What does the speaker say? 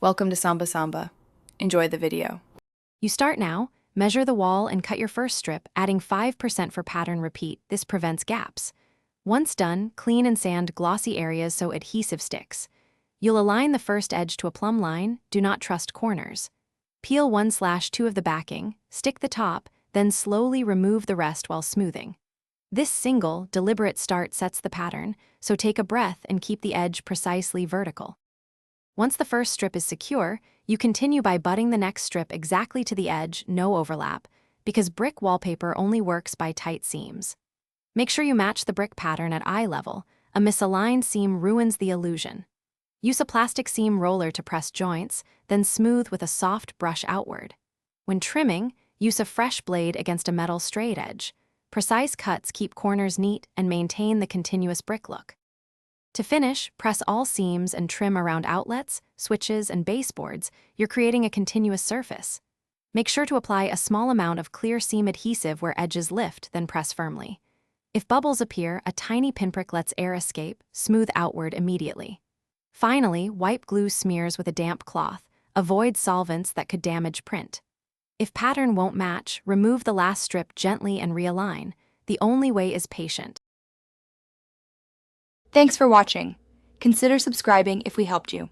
Welcome to Samba Samba. Enjoy the video. You start now, measure the wall and cut your first strip, adding 5% for pattern repeat. This prevents gaps. Once done, clean and sand glossy areas so adhesive sticks. You'll align the first edge to a plumb line, do not trust corners. Peel 1/2 of the backing, stick the top, then slowly remove the rest while smoothing. This single, deliberate start sets the pattern, so take a breath and keep the edge precisely vertical. Once the first strip is secure, you continue by butting the next strip exactly to the edge, no overlap, because brick wallpaper only works by tight seams. Make sure you match the brick pattern at eye level. A misaligned seam ruins the illusion. Use a plastic seam roller to press joints, then smooth with a soft brush outward. When trimming, use a fresh blade against a metal straight edge. Precise cuts keep corners neat and maintain the continuous brick look. To finish, press all seams and trim around outlets, switches, and baseboards. You're creating a continuous surface. Make sure to apply a small amount of clear seam adhesive where edges lift, then press firmly. If bubbles appear, a tiny pinprick lets air escape, smooth outward immediately. Finally, wipe glue smears with a damp cloth. Avoid solvents that could damage print. If pattern won't match, remove the last strip gently and realign. The only way is patient. Thanks for watching. Consider subscribing if we helped you.